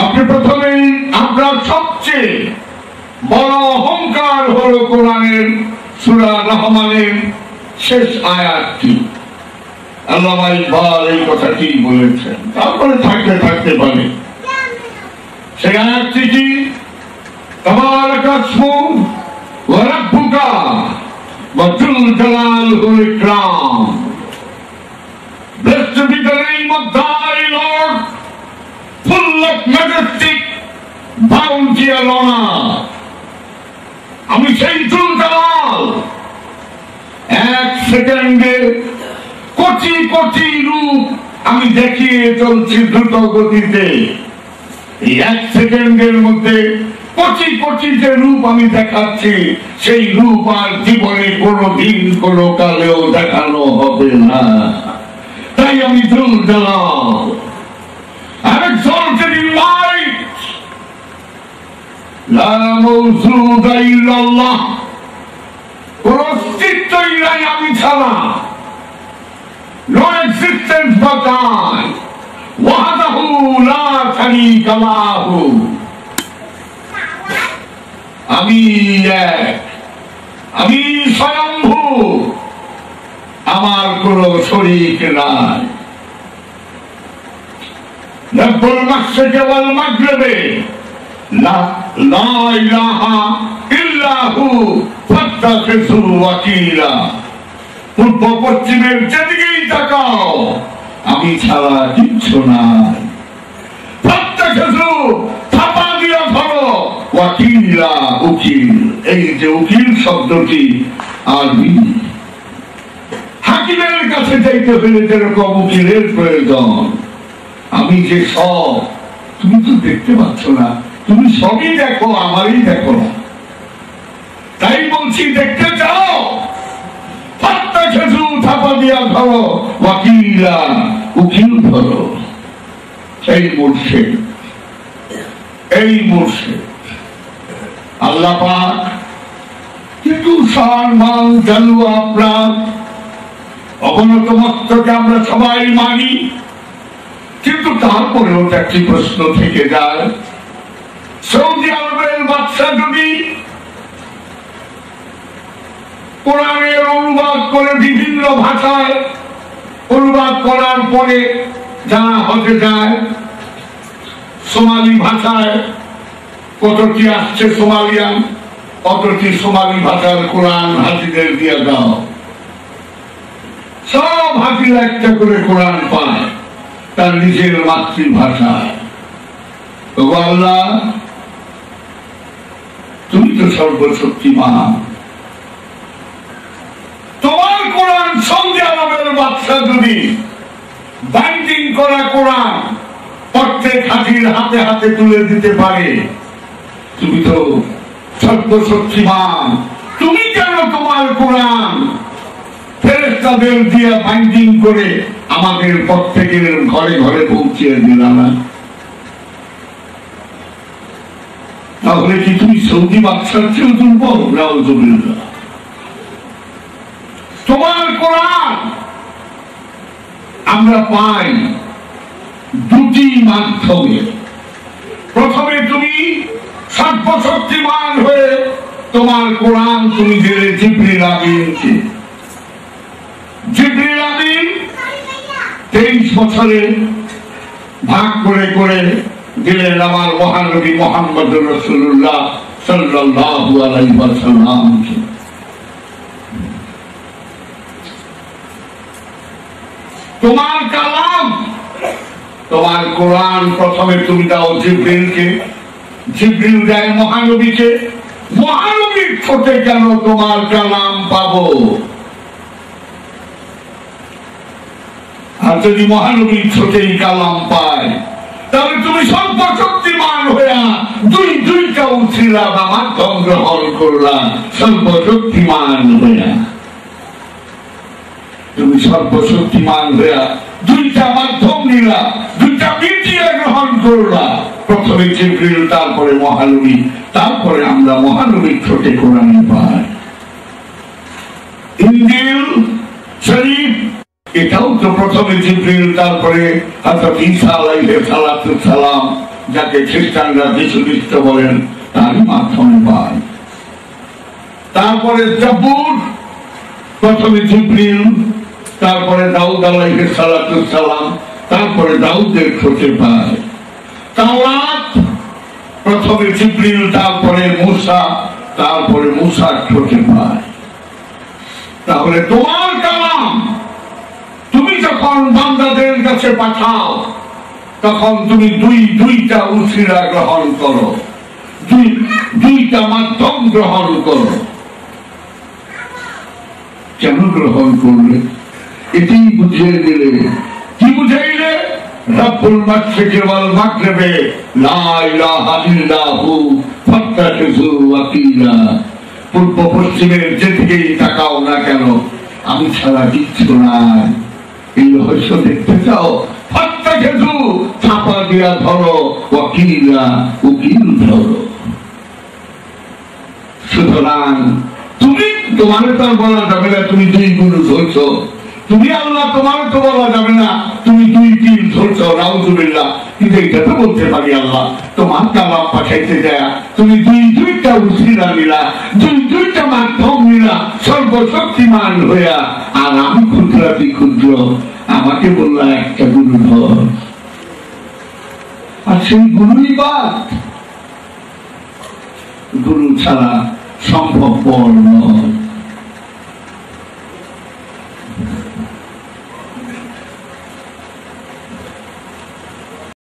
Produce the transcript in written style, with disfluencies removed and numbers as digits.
আপনি প্রথমেই আপনার সবচেয়ে বড় অহংকার হলো কোরআনের সূরা রহমানের শেষ আয়াতটি। আল্লামা ইকবাল এই কথাটি বলেছেন, তারপরে থাকতে পারে। সেই আয়াতটি কি? তাবারাকা ইসমু ওয়া রাব্বুকা ওয়া যুল জালালিল ইকরাম। Blessed be the name of thy Lord, full of majestic, bounty and honor. আমি সেই যুল জালাল এক সেকেন্ডে কোটি কোটি রূপ আমি দেখিয়ে চলছি দ্রুত গতিতে। এই এক সেকেন্ডের মধ্যে কোটি কোটি যে রূপ আমি দেখাচ্ছি, সেই রূপ আর জীবনে কোনোদিন কোনো কালেও দেখানো হবে না। তাই আমি যুল Jalal, I'm exalted in light, লা মাওজুদা ইল্লাল্লাহ, কোন অস্তিত্বই নাই আমি ছাড়া, no existence but I, ওয়াহদাহু লা শারীকা লাহু। আমি এক, আমি স্বয়ম্ভু, আমার কোন শরীক নাই। রব্বুল মাশরিকি ওয়াল মাগরিবি লা ইলাহা ইল্লা হু ফাত্তাখিযু ওয়াকিলা। পূর্ব পশ্চিমের যেদিকেই তাকাও, আমি ছাড়া কিচ্ছু নাই। ফাত্তাখিযু, থাপা দিয়া ধরো, ওয়াকিলা, উকিল। এই যে উকিল শব্দটি আরবি। হাকিমের কাছে যাইতে হলে যেরকম উকিলের প্রয়োজন, আমি যে সব, তুমি তো দেখতে পাচ্ছ না, তুমি সবই দেখো, আমারই দেখো না। তাই বলছি, দেখতে চাও, ফাত্তাখিযু, থাপা দিয়া ধরো, ওয়াকিলা, উকিল ধরো। এই মুর্শিদ, এই মুর্শিদ আল্লাহ পাক। কিন্তু সম্মান জানু আপনার অবনত মস্তকে আমরা সবাই মানি, কিন্তু তারপরেও একটি প্রশ্ন থেকে যায়, সৌদি আরবের বাদশা যদি কোরআনের অনুবাদ করে বিভিন্ন ভাষায় অনুবাদ করার পরে যারা হজে যায়, সোমালি ভাষায় কতটি আসছে সোমালিয়ান, কতটি সোমালি ভাষার কোরআন হাজিদের দিয়ে দাও, সব হাজিরা একটা করে কোরআন পায় তার নিজের মাতৃভাষায়। আল্লাহ, তুমি তো সর্বশক্তিমান, তোমার কোরআন সৌদি আরবের বাদশা যদি বাইন্ডিং করা কোরআন প্রত্যেক হাজির হাতে হাতে তুলে দিতে পারে, তুমি তো সর্বশক্তিমান, তুমি কেন তোমার কোরআন ফেরেশতাদের দিয়ে বাইন্ডিং করে আমাদের প্রত্যেকের ঘরে ঘরে পৌঁছিয়ে দিলা না? তাহলে কি তুমি সৌদি বাদশার চেয়েও দুর্বল? নাউযুবিল্লাহ। তোমার কোরআন আমরা পাই দুটি মাধ্যমে। প্রথমে তুমি সর্বশক্তিমান হয়ে তোমার কোরআন তুমি দিলে জিবরিল আমিনকে। জিবরিল আমিন 23 বছরে ভাগ করে করে দিলেন আমার মহানবী মুহাম্মদুর রাসূলুল্লাহ সাল্লাল্লাহু আলাইহি ওয়াসাল্লামকে। তোমার কালাম, তোমার কোরআন প্রথমে তুমি দাও জিবরিলকে, জিবরিল দেয় মহানবীকে। মহানবীর ঠোঁটে কেন তোমার কালাম পাবো? আর যদি মহানবীর ঠোঁটেই কালাম পায়, তাহলে তুমি সর্বশক্তিমান হইয়া দুইটা উঠিলা বা মাধ্যম গ্রহণ করলা। সর্বশক্তিমান হইয়া তুমি সর্বশক্তিমান হইয়া দুইটা মাধ্যম নিলা, দুইটা মিডিয়া গ্রহণ করলা। প্রথমে জিবরিল, তারপরে মহানবী, তারপরে আমরা মহানবীর ঠোঁটে কোরআন পাই। ইনজিল শরীফ, এটাও তো প্রথমে জিবরিল, তারপরে হযরত ঈসা আলাইহিস সালাম যাকে খ্রিস্টানরা যীশু খ্রিস্ট বলেন, তারই মাধ্যমে পায়। তারপরে জাবুর, প্রথমে জিবরিল, তারপরে দাউদ আলাইহিস সালাম, তারপরে দাউদের খোঁজে পায়। তাওরাত, প্রথমে জিবরিল, তারপরে মূসা, তারপরে মূসার খোঁজে পায়। তাহলে তোমার কালাম তুমি যখন বান্দাদের কাছে পাঠাও, তখন তুমি দুইটা উসিলা গ্রহণ করো, দুইটা মাধ্যম গ্রহণ করো। কেন গ্রহণ করলে? এটি বুঝিয়ে দিলে। কি বুঝাইলে? রব্বুল মাশরিকি ওয়াল মাগরিবি লা ইলাহা ইল্লাহু ফাত্তাখিযু ওয়াকিলা। পূর্ব পশ্চিমের যেদিকেই তাকাও না কেন, আমি ছাড়া কিচ্ছু নাই। এই রহস্য দেখতে চাও? ফাত্তাখিযু, চাপা দিয়া ধরো, ওয়াকিলা, উকিল ধরো। সুতরাং তুমি, তোমার তো বলা যাবে না তুমি দুই গুরু ধরছ, তুমি আল্লাহ, তোমার তো বলা যাবে না তুমি দুই তিন ধরছ, নাউযুবিল্লাহ। কিন্তু এটা তো বলতে পারি আল্লাহ তোমার কালাম পাঠাইতে যায় তুমি দুইটা উসিলা নিলা, দুইটা মাধ্যম নিলা, সর্বশক্তিমান হইয়া। আর আমি ক্ষুদ্রাতি ক্ষুদ্র, আমাকে বললা একটা গুরু ধর, আর সেই গুরুই বাদ। গুরু ছাড়া সম্ভবপর নয়।